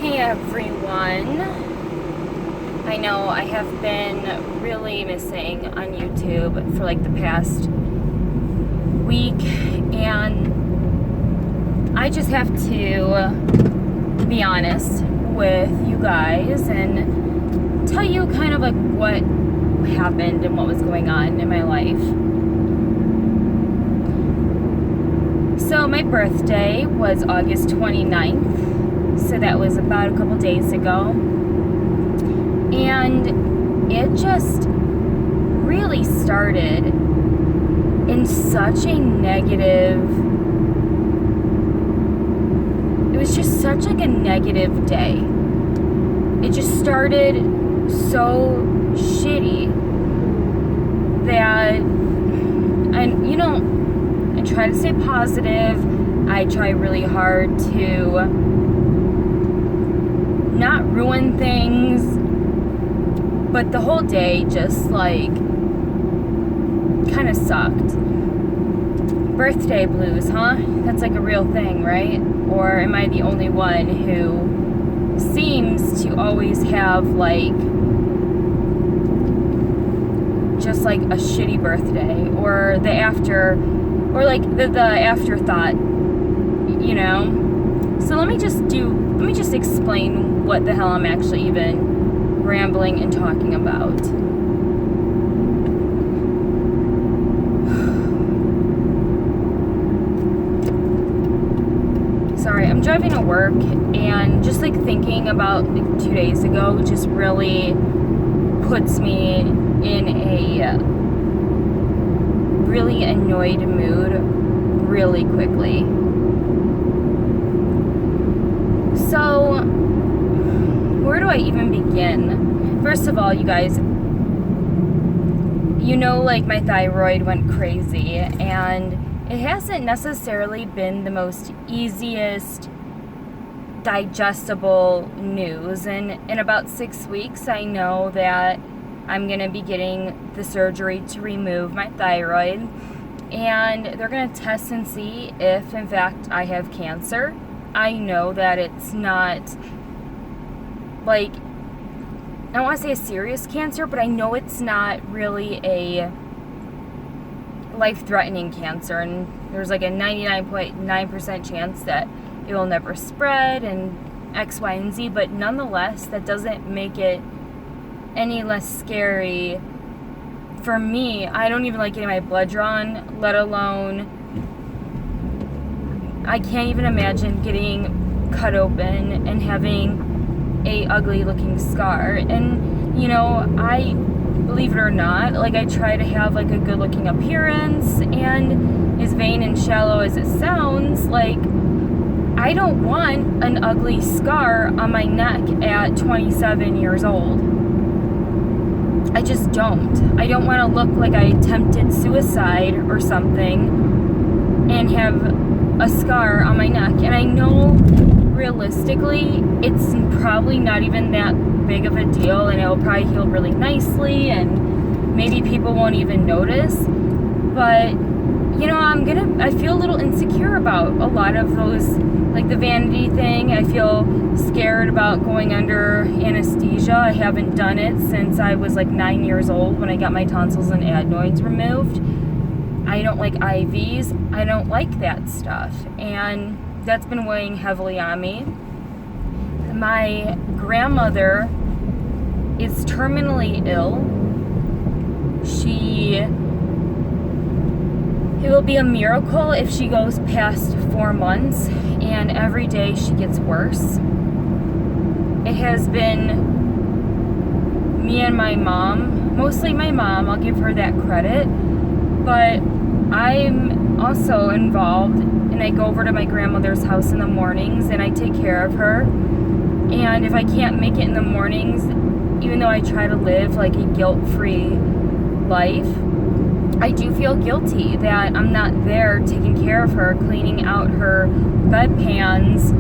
Hey everyone. I know I have been really missing on YouTube for like the past week, and I just have to be honest with you guys and tell you kind of like what happened and what was going on in my life. So my birthday was August 29th. So that was about a couple days ago, and it just really started in such a negative, it was just such like a negative day. It just started so shitty that, and you know, I try to stay positive. I try really hard to not ruin things, but the whole day just like kind of sucked. Birthday blues, huh? That's like a real thing, right? Or am I the only one who seems to always have like just like a shitty birthday, or the after, or like the afterthought, you know? So let me just explain what the hell I'm actually even rambling and talking about. Sorry, I'm driving to work, and just like thinking about like 2 days ago just really puts me in a really annoyed mood really quickly. So, where do I even begin? First of all, you guys, you know, like my thyroid went crazy, and it hasn't necessarily been the most easiest digestible news. And in about 6 weeks, I know that I'm going to be getting the surgery to remove my thyroid, and they're going to test and see if, in fact, I have cancer. I know that it's not, like, I don't want to say a serious cancer, but I know it's not really a life-threatening cancer, and there's like a 99.9% chance that it will never spread and X, Y, and Z, but nonetheless, that doesn't make it any less scary for me. I don't even like getting my blood drawn, let alone, I can't even imagine getting cut open and having a ugly looking scar. And you know, I, believe it or not, like I try to have like a good looking appearance, and as vain and shallow as it sounds, like I don't want an ugly scar on my neck at 27 years old. I just don't. I don't want to look like I attempted suicide or something and have a scar on my neck. And I know realistically it's probably not even that big of a deal, and it'll probably heal really nicely, and maybe people won't even notice. But you know, I feel a little insecure about a lot of those, like the vanity thing. I feel scared about going under anesthesia. I haven't done it since I was like 9 years old when I got my tonsils and adenoids removed. I don't like IVs. I don't like that stuff. And that's been weighing heavily on me. My grandmother is terminally ill. It will be a miracle if she goes past 4 months, and every day she gets worse. It has been me and my mom, mostly my mom, I'll give her that credit, but I'm also involved, and I go over to my grandmother's house in the mornings and I take care of her. And if I can't make it in the mornings, even though I try to live like a guilt-free life, I do feel guilty that I'm not there taking care of her, cleaning out her bedpans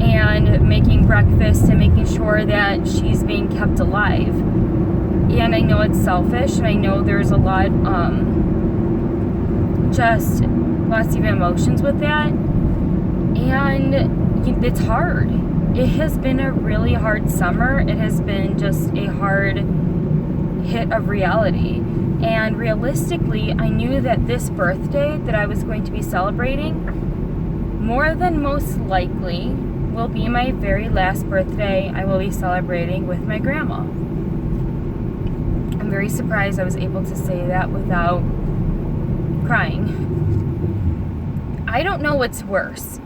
and making breakfast and making sure that she's being kept alive. And I know it's selfish, and I know there's a lot, just lots of emotions with that. And it's hard. it has been a really hard summer. It has been just a hard hit of reality. And realistically, I knew that this birthday that I was going to be celebrating, more than most likely, will be my very last birthday I will be celebrating with my grandma. I'm very surprised I was able to say that without crying. I don't know what's worse,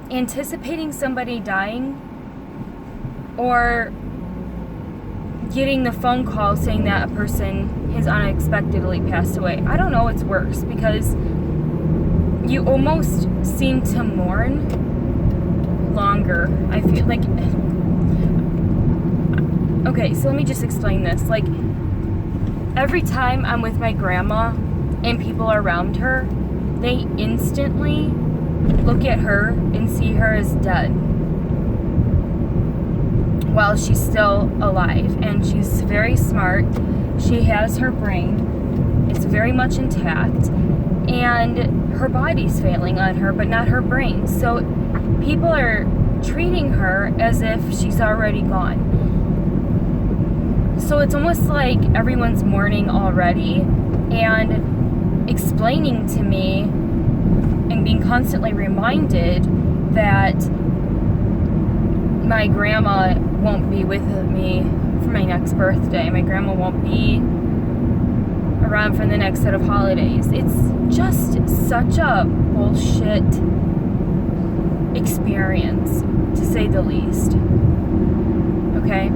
anticipating somebody dying or getting the phone call saying that a person has unexpectedly passed away. I don't know what's worse, because you almost seem to mourn longer. I feel like, okay, so let me just explain this. Like, every time I'm with my grandma and people are around her, they instantly look at her and see her as dead while she's still alive. And she's very smart. She has her brain. It's very much intact. And her body's failing on her, but not her brain. So people are treating her as if she's already gone. So it's almost like everyone's mourning already and explaining to me and being constantly reminded that my grandma won't be with me for my next birthday. My grandma won't be around for the next set of holidays. It's just such a bullshit experience, to say the least. Okay?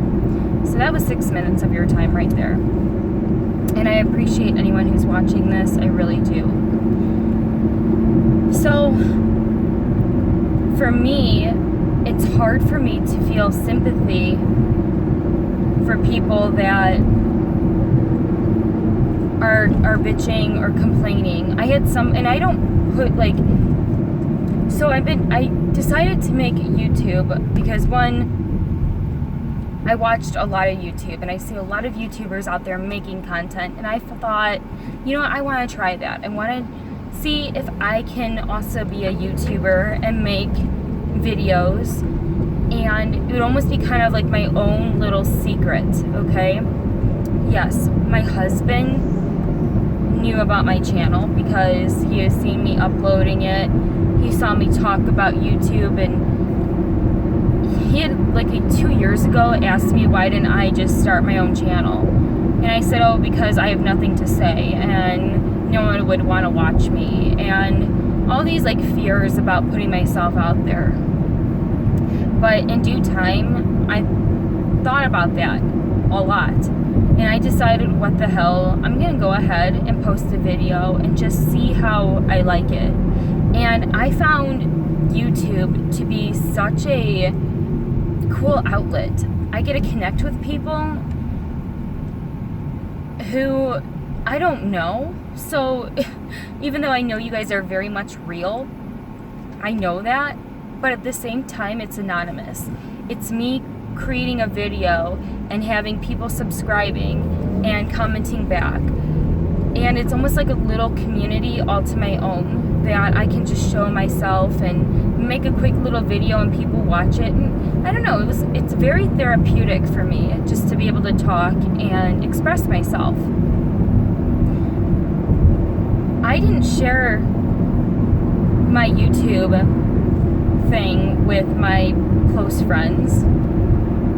So that was 6 minutes of your time right there. And I appreciate anyone who's watching this. I really do. So, for me, it's hard for me to feel sympathy for people that are bitching or complaining. I had some, and I don't put like, so I decided to make YouTube because, one, I watched a lot of YouTube and I see a lot of YouTubers out there making content, and I thought, you know what, I want to try that. I want to see if I can also be a YouTuber and make videos, and it would almost be kind of like my own little secret, okay? Yes, my husband knew about my channel because he has seen me uploading it. He saw me talk about YouTube, and he had, like 2 years ago, asked me why didn't I just start my own channel. And I said, oh, because I have nothing to say and no one would want to watch me, and all these like fears about putting myself out there. But in due time, I thought about that a lot, and I decided, what the hell, I'm gonna go ahead and post a video and just see how I like it. And I found YouTube to be such a cool outlet. I get to connect with people who I don't know. So even though I know you guys are very much real, I know that, but at the same time, it's anonymous. It's me creating a video and having people subscribing and commenting back. And it's almost like a little community all to my own that I can just show myself and make a quick little video and people watch it. And I don't know, it's very therapeutic for me just to be able to talk and express myself. I didn't share my YouTube thing with my close friends.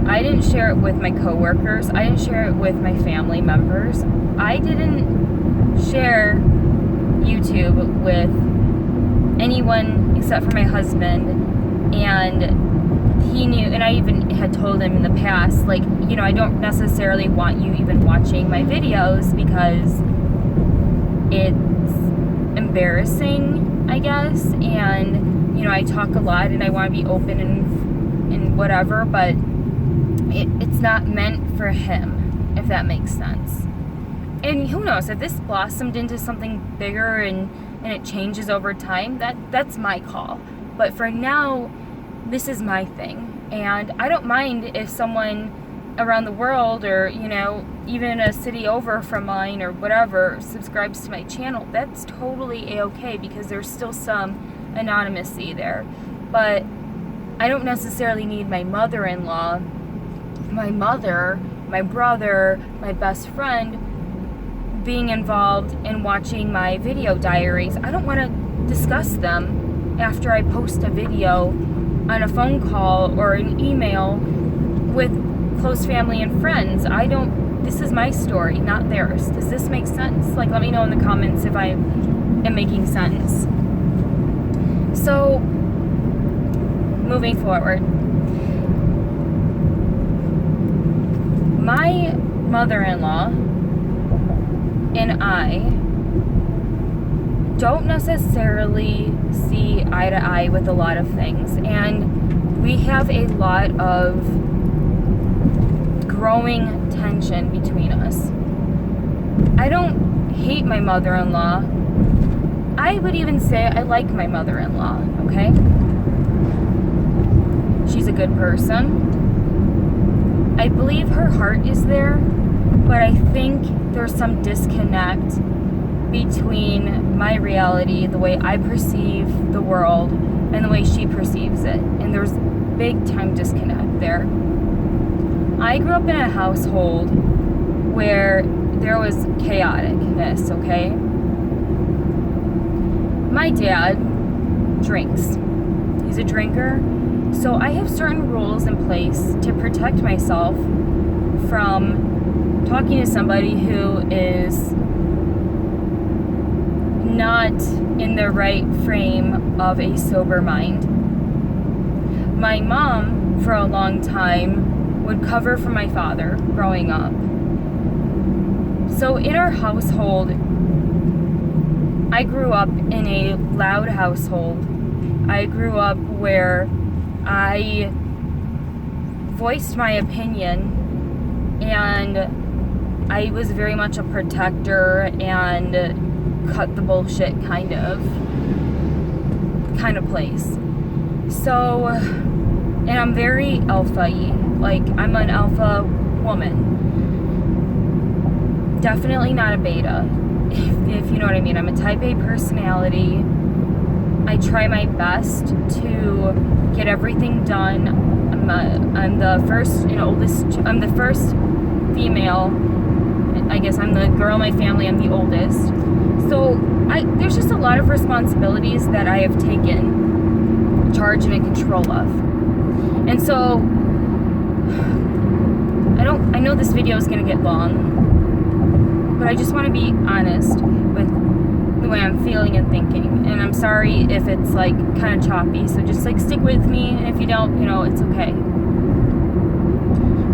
I didn't share it with my coworkers. I didn't share it with my family members. I didn't share YouTube with anyone except for my husband, and he knew, and I even had told him in the past, like, you know, I don't necessarily want you even watching my videos because it's embarrassing, I guess, and, you know, I talk a lot and I want to be open and whatever, but it's not meant for him, if that makes sense. And who knows, if this blossomed into something bigger and it changes over time, that's my call. But for now, this is my thing. And I don't mind if someone around the world, or, you know, even a city over from mine or whatever, subscribes to my channel. That's totally a-okay because there's still some anonymity there. But I don't necessarily need my mother-in-law, my mother, my brother, my best friend being involved in watching my video diaries. I don't want to discuss them after I post a video on a phone call or an email with close family and friends. This is my story, not theirs. Does this make sense? Like, let me know in the comments if I am making sense. So, moving forward. My mother-in-law and I don't necessarily see eye to eye with a lot of things, and we have a lot of growing tension between us. I don't hate my mother-in-law. I would even say I like my mother-in-law, okay? She's a good person. I believe her heart is there, but I think there's some disconnect between my reality, the way I perceive the world, and the way she perceives it. And there's big time disconnect there. I grew up in a household where there was chaoticness, okay? My dad drinks. He's a drinker. So I have certain rules in place to protect myself from talking to somebody who is not in the right frame of a sober mind. My mom, for a long time, would cover for my father growing up. So in our household, I grew up in a loud household. I grew up where I voiced my opinion, and I was very much a protector and cut the bullshit kind of place. So, and I'm very alpha-y. Like, I'm an alpha woman. Definitely not a beta, if you know what I mean. I'm a type A personality. I try my best to get everything done. I'm the first, oldest. I'm the first female. I guess I'm the girl in my family. I'm the oldest. So there's just a lot of responsibilities that I have taken charge and control of. And so I know this video is going to get long, but I just want to be honest with the way I'm feeling and thinking. And I'm sorry if it's like kind of choppy, so just like stick with me, and if you don't, it's okay.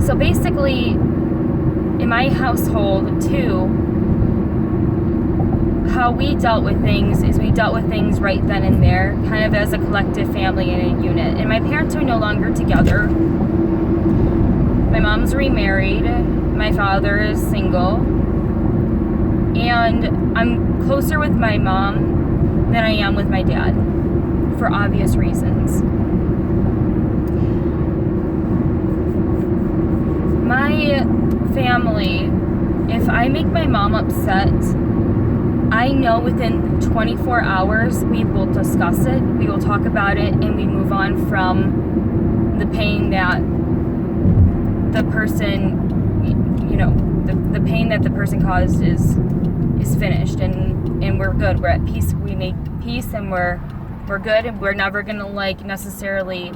So basically, in my household too, how we dealt with things is we dealt with things right then and there, kind of as a collective family and a unit. And my parents are no longer together. My mom's remarried. My father is single. And I'm closer with my mom than I am with my dad, for obvious reasons. My family, if I make my mom upset, I know within 24 hours we will discuss it, we will talk about it, and we move on from the pain that the person, the pain that the person caused is finished, and we're good. We're at peace. We made peace, and we're good, and we're never gonna necessarily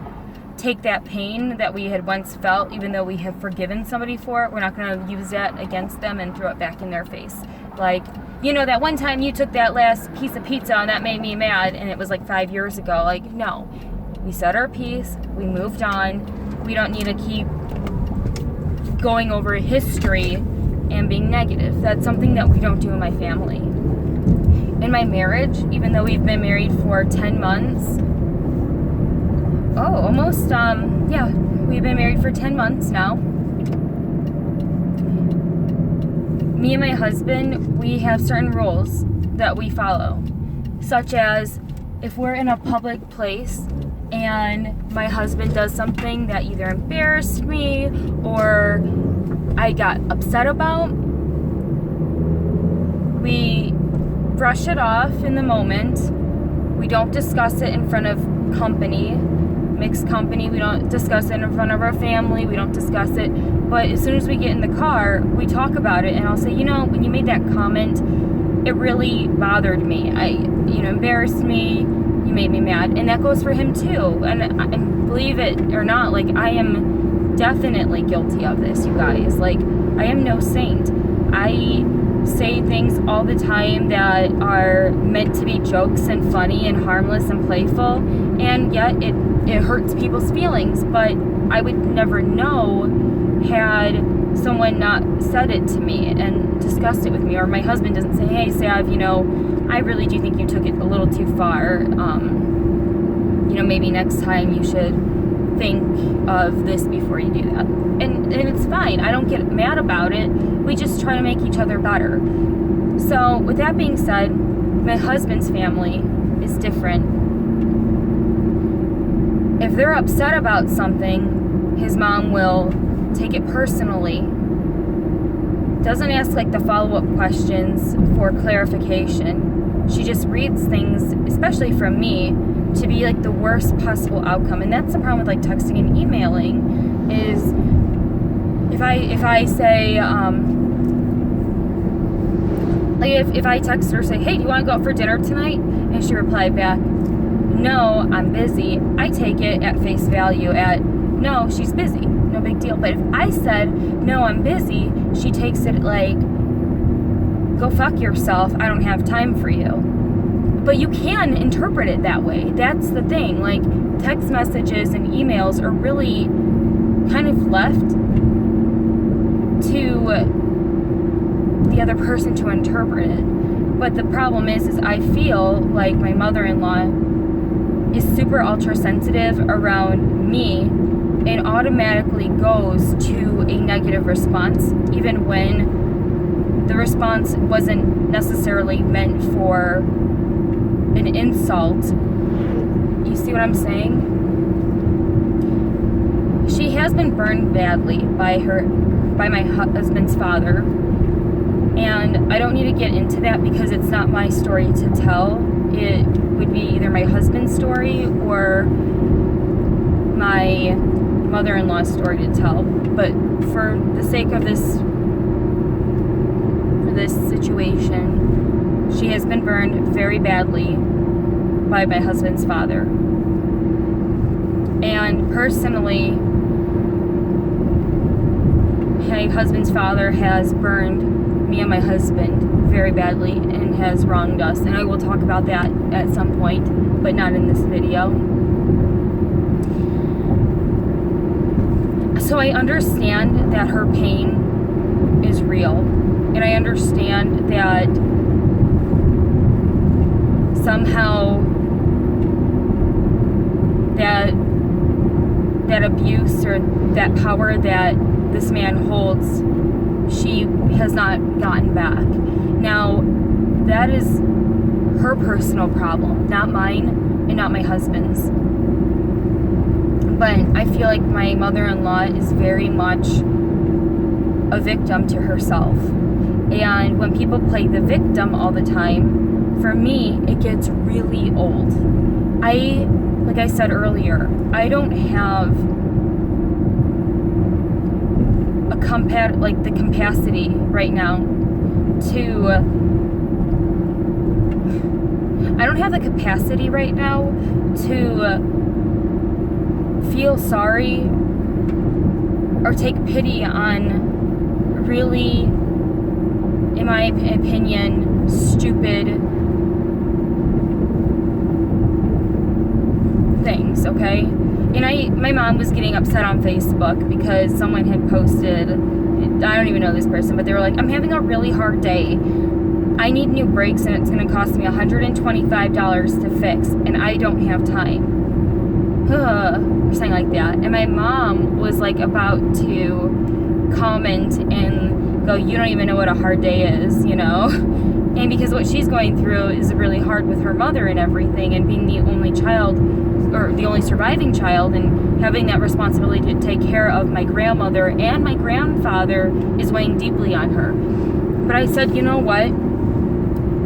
take that pain that we had once felt, even though we have forgiven somebody for it. We're not gonna use that against them and throw it back in their face. Like, that one time you took that last piece of pizza and that made me mad, and it was like 5 years ago. Like, no. We said our piece. We moved on. We don't need to keep going over history and being negative. That's something that we don't do in my family. In my marriage, even though we've been married for 10 months, we've been married for 10 months now. Me and my husband, we have certain rules that we follow, such as if we're in a public place and my husband does something that either embarrassed me or I got upset about, we brush it off in the moment. We don't discuss it in front of company. mixed company. We don't discuss it in front of our family. We don't discuss it. But as soon as we get in the car, we talk about it. And I'll say, when you made that comment, it really bothered me. Embarrassed me. You made me mad. And that goes for him too. And believe it or not, like, I am definitely guilty of this, you guys. Like, I am no saint. I say things all the time that are meant to be jokes and funny and harmless and playful, and yet it hurts people's feelings. But I would never know had someone not said it to me and discussed it with me, or my husband doesn't say, hey, Sav, I really do think you took it a little too far. Maybe next time you should think of this before you do that. And it's fine. I don't get mad about it. We just try to make each other better. So with that being said, my husband's family is different. If they're upset about something, his mom will take it personally. Doesn't ask like the follow-up questions for clarification. She just reads things, especially from me, to be like the worst possible outcome. And that's the problem with like texting and emailing, is if I say if I text her, say, hey, do you want to go out for dinner tonight? And she replied back, no, I'm busy. I take it at face value at, no, she's busy. No big deal. But if I said, no, I'm busy, she takes it like, go fuck yourself. I don't have time for you. But you can interpret it that way. That's the thing. Like, text messages and emails are really kind of left to the other person to interpret it. But the problem is I feel like my mother-in-law is super ultra sensitive around me and automatically goes to a negative response, even when the response wasn't necessarily meant for an insult. You see what I'm saying? She has been burned badly by my husband's father. And I don't need to get into that because it's not my story to tell. It would be either my husband's story or my mother-in-law's story to tell. But for the sake of this situation, she has been burned very badly by my husband's father. And personally, my husband's father has burned me and my husband very badly and has wronged us. And I will talk about that at some point, but not in this video. So I understand that her pain is real. And I understand that somehow that abuse or that power that this man holds, she has not gotten back. Now, that is her personal problem, not mine and not my husband's. But I feel like my mother-in-law is very much a victim to herself. And when people play the victim all the time, for me, it gets really old. Like I said earlier, I don't have the capacity right now to feel sorry or take pity on really, in my opinion, stupid things, okay? And my mom was getting upset on Facebook because someone had posted, I don't even know this person, but they were like, I'm having a really hard day. I need new brakes and it's going to cost me $125 to fix and I don't have time. Or something like that. And my mom was like about to comment and go, you don't even know what a hard day is, And because what she's going through is really hard with her mother and everything, and being the only child, or the only surviving child, and having that responsibility to take care of my grandmother and my grandfather is weighing deeply on her. But I said, you know what?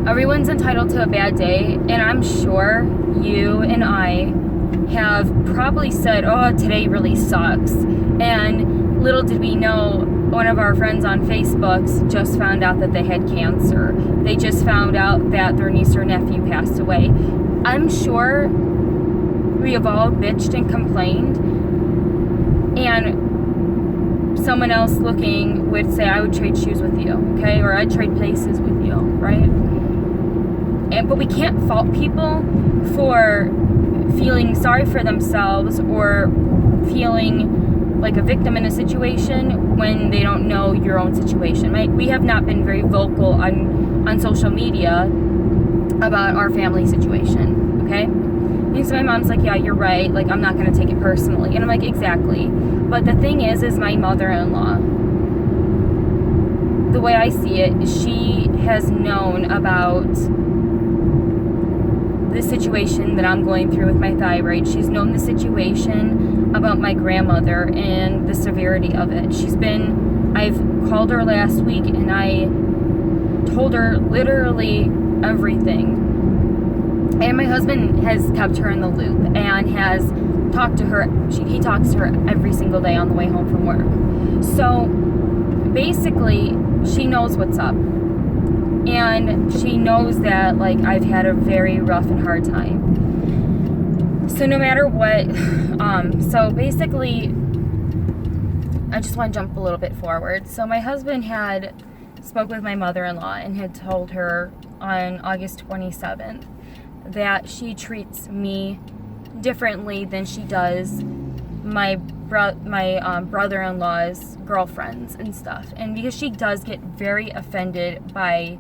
Everyone's entitled to a bad day, and I'm sure you and I have probably said, oh, today really sucks. And little did we know, one of our friends on Facebook just found out that they had cancer. They just found out that their niece or nephew passed away. I'm sure we have all bitched and complained, and someone else looking would say, I would trade shoes with you, okay? Or I'd trade places with you, right? But we can't fault people for feeling sorry for themselves or feeling like a victim in a situation when they don't know your own situation, right? We have not been very vocal on social media about our family situation, okay? And so my mom's like, yeah, you're right. Like, I'm not going to take it personally. And I'm like, exactly. But the thing is my mother-in-law, the way I see it, she has known about the situation that I'm going through with my thyroid. She's known the situation about my grandmother and the severity of it. I've called her last week and I told her literally everything. And my husband has kept her in the loop and has talked to her. He talks to her every single day on the way home from work. So basically, she knows what's up. And she knows that, like, I've had a very rough and hard time. So no matter what, so basically, I just want to jump a little bit forward. So my husband had spoke with my mother-in-law and had told her on August 27th that she treats me differently than she does my brother-in-law's girlfriends and stuff. And because she does get very offended by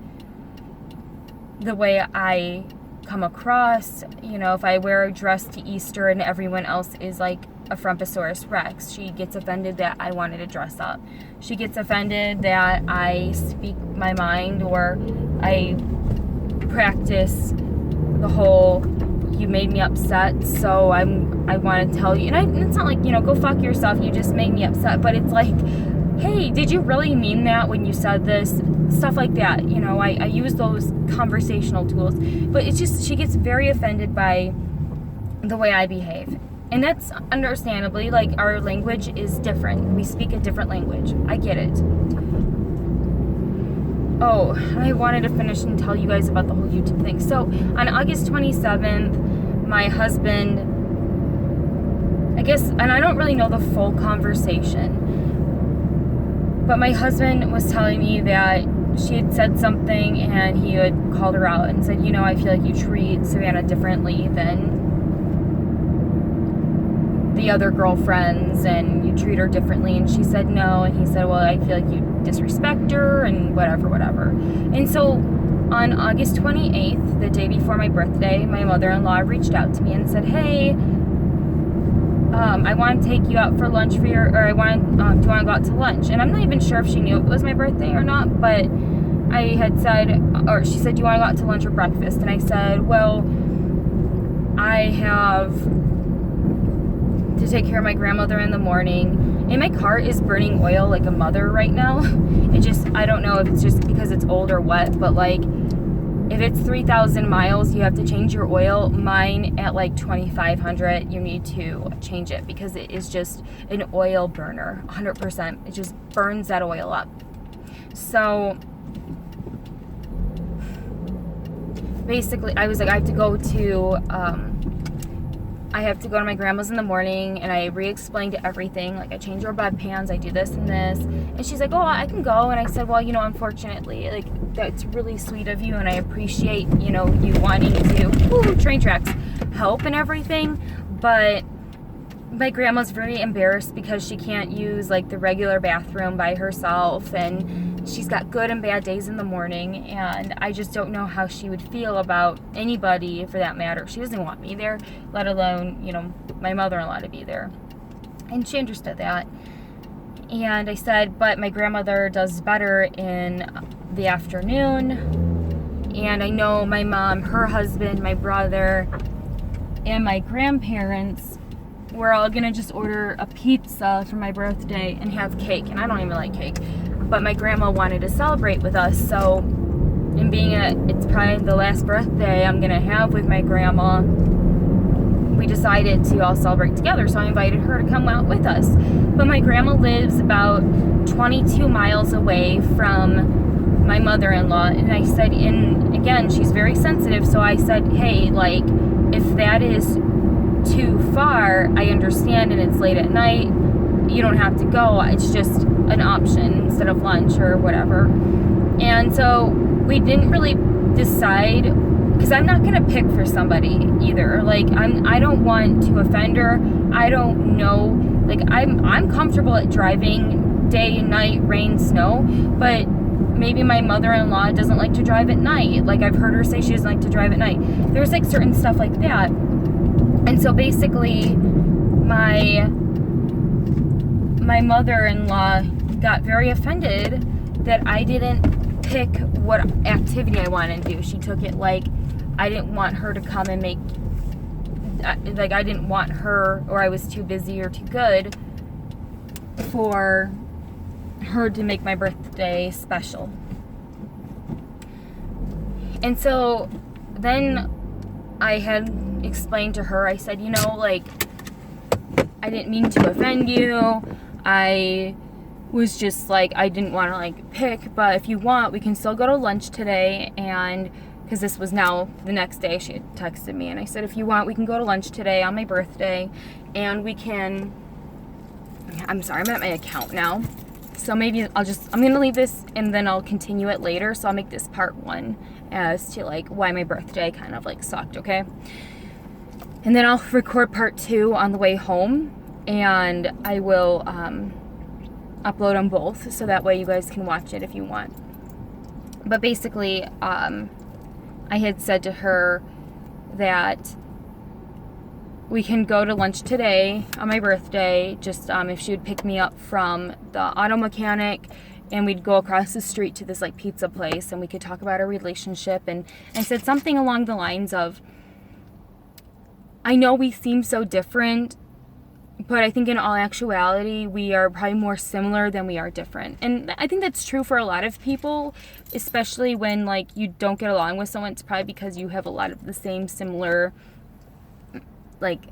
the way I come across, you know, if I wear a dress to Easter and everyone else is like a Frumposaurus Rex, she gets offended that I wanted to dress up. She gets offended that I speak my mind or I practice the whole you made me upset, so I want to tell you. And it's not like, you know, go fuck yourself, you just made me upset. But it's like, hey, did you really mean that when you said this? Stuff like that. You know, I use those conversational tools. But it's just, she gets very offended by the way I behave. And that's understandably, like, our language is different. We speak a different language. I get it. Oh, I wanted to finish and tell you guys about the whole YouTube thing. So, on August 27th, my husband, I guess, and I don't really know the full conversation, but my husband was telling me that she had said something and he had called her out and said, you know, I feel like you treat Savannah differently than the other girlfriends and you treat her differently. And she said no, and he said, well, I feel like you disrespect her and whatever. And so on August 28th, the day before my birthday, my mother-in-law reached out to me and said, hey, I want to take you out for lunch do you want to go out to lunch? And I'm not even sure if she knew it was my birthday or not, but I had said, or she said, do you want to go out to lunch or breakfast? And I said, well, I have to take care of my grandmother in the morning, and my car is burning oil like a mother right now. I don't know if it's just because it's old or what, but like, if it's 3,000 miles, you have to change your oil. Mine at like 2,500, you need to change it because it is just an oil burner, 100%. It just burns that oil up. So basically, I was like, I have to go to my grandma's in the morning, and I re-explained everything. Like, I change her bedpans, I do this and this. And she's like, oh, I can go. And I said, well, you know, unfortunately, like, that's really sweet of you, and I appreciate, you know, you wanting to, train tracks, help and everything. But my grandma's very embarrassed because she can't use, like, the regular bathroom by herself, and she's got good and bad days in the morning, and I just don't know how she would feel about anybody, for that matter. She doesn't want me there, let alone, you know, my mother-in-law to be there. And she understood that. And I said, but my grandmother does better in the afternoon, and I know my mom, her husband, my brother, and my grandparents, we're all gonna just order a pizza for my birthday and have cake. And I don't even like cake, but my grandma wanted to celebrate with us, so, and being it's probably the last birthday I'm gonna have with my grandma, we decided to all celebrate together, so I invited her to come out with us. But my grandma lives about 22 miles away from my mother-in-law, and I said, and again, she's very sensitive, so I said, hey, like, if that is too far, I understand, and it's late at night, you don't have to go, it's just an option instead of lunch or whatever. And so we didn't really decide, because I'm not gonna pick for somebody either. Like, I don't want to offend her. I don't know, like, I'm comfortable at driving day, night, rain, snow, but maybe my mother-in-law doesn't like to drive at night. Like, I've heard her say she doesn't like to drive at night. There's like certain stuff like that. And so basically my mother-in-law got very offended that I didn't pick what activity I wanted to do. She took it like I didn't want her to come and make, like, I didn't want her, or I was too busy or too good for her to make my birthday special. And so then I had explained to her, I said, you know, like, I didn't mean to offend you. I was just like, I didn't want to like pick, but if you want, we can still go to lunch today. And because this was now the next day, she had texted me, and I said, if you want, we can go to lunch today on my birthday, and we can, I'm sorry, I'm at my account now, so maybe I'm gonna leave this and then I'll continue it later. So I'll make this part 1 as to like why my birthday kind of like sucked, okay? And then I'll record part 2 on the way home, and I will upload them both, so that way you guys can watch it if you want. But basically, I had said to her that we can go to lunch today on my birthday, just if she would pick me up from the auto mechanic, and we'd go across the street to this like pizza place, and we could talk about our relationship. And I said something along the lines of, I know we seem so different, but I think in all actuality, we are probably more similar than we are different. And I think that's true for a lot of people, especially when like you don't get along with someone. It's probably because you have a lot of the same similar, like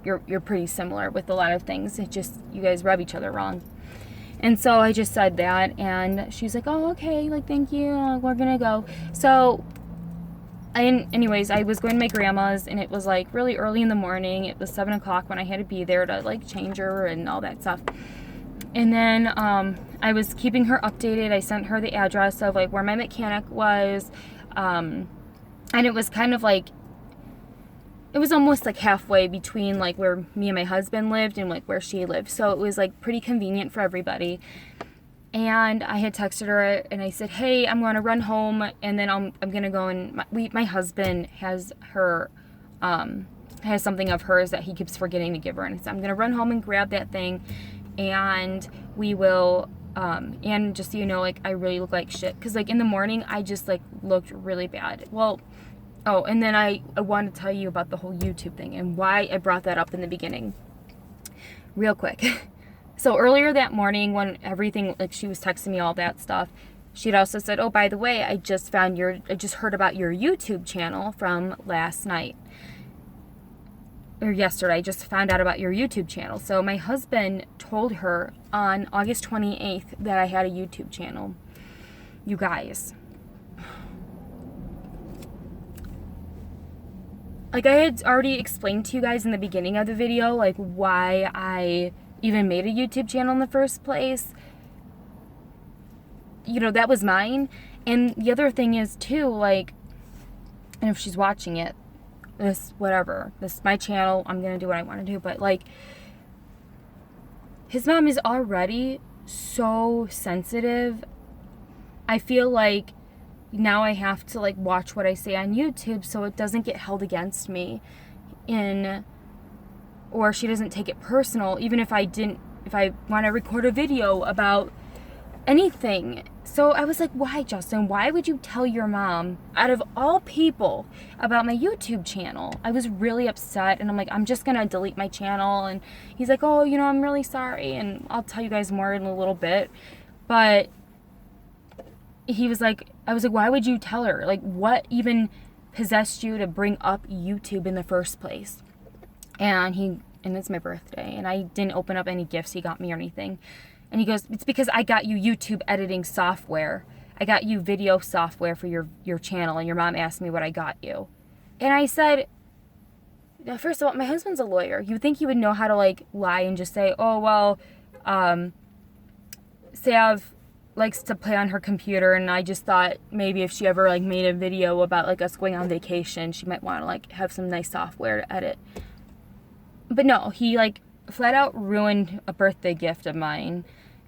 you're pretty similar with a lot of things. It just, you guys rub each other wrong. And so I just said that, and she's like, oh, okay, like, thank you, we're gonna go. So anyways, I was going to my grandma's, and it was like really early in the morning. It was 7 o'clock when I had to be there to like change her and all that stuff. And then I was keeping her updated. I sent her the address of like where my mechanic was, and it was kind of like, it was almost like halfway between like where me and my husband lived and like where she lived. So it was like pretty convenient for everybody. And I had texted her, and I said, hey, I'm going to run home, and then I'm going to go, and my husband has her, has something of hers that he keeps forgetting to give her. And I said, I'm going to run home and grab that thing, and we will, and just so you know, like, I really look like shit. Because, like, in the morning, I just, like, looked really bad. Well, oh, and then I want to tell you about the whole YouTube thing and why I brought that up in the beginning. Real quick. So earlier that morning, when everything, like, she was texting me all that stuff, she'd also said, oh, by the way, I just heard about your YouTube channel from last night. Or yesterday, I just found out about your YouTube channel. So my husband told her on August 28th that I had a YouTube channel. You guys. Like, I had already explained to you guys in the beginning of the video, like, why I even made a YouTube channel in the first place. You know, that was mine. And the other thing is, too, like, and if she's watching it, this is my channel, I'm gonna do what I want to do, but like, his mom is already so sensitive. I feel like now I have to like watch what I say on YouTube so it doesn't get held against me, or she doesn't take it personal, even if I want to record a video about anything. So I was like, why, Justin? Why would you tell your mom, out of all people, about my YouTube channel? I was really upset, and I'm like, I'm just gonna delete my channel. And he's like, oh, you know, I'm really sorry, and I'll tell you guys more in a little bit. But he was like, I was like, why would you tell her? Like, what even possessed you to bring up YouTube in the first place? And it's my birthday, and I didn't open up any gifts he got me or anything. And he goes, it's because I got you YouTube editing software. I got you video software for your channel, and your mom asked me what I got you. And I said, first of all, my husband's a lawyer. You would think he would know how to, like, lie and just say, oh, well, Sav likes to play on her computer, and I just thought maybe if she ever, like, made a video about, like, us going on vacation, she might want to, like, have some nice software to edit. But no, he, like, flat out ruined a birthday gift of mine.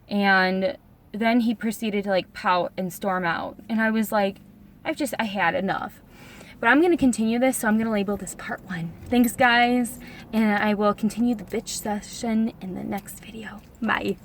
And then he proceeded to, like, pout and storm out. And I was like, I had enough. But I'm going to continue this, so I'm going to label this part 1. Thanks, guys. And I will continue the bitch session in the next video. Bye.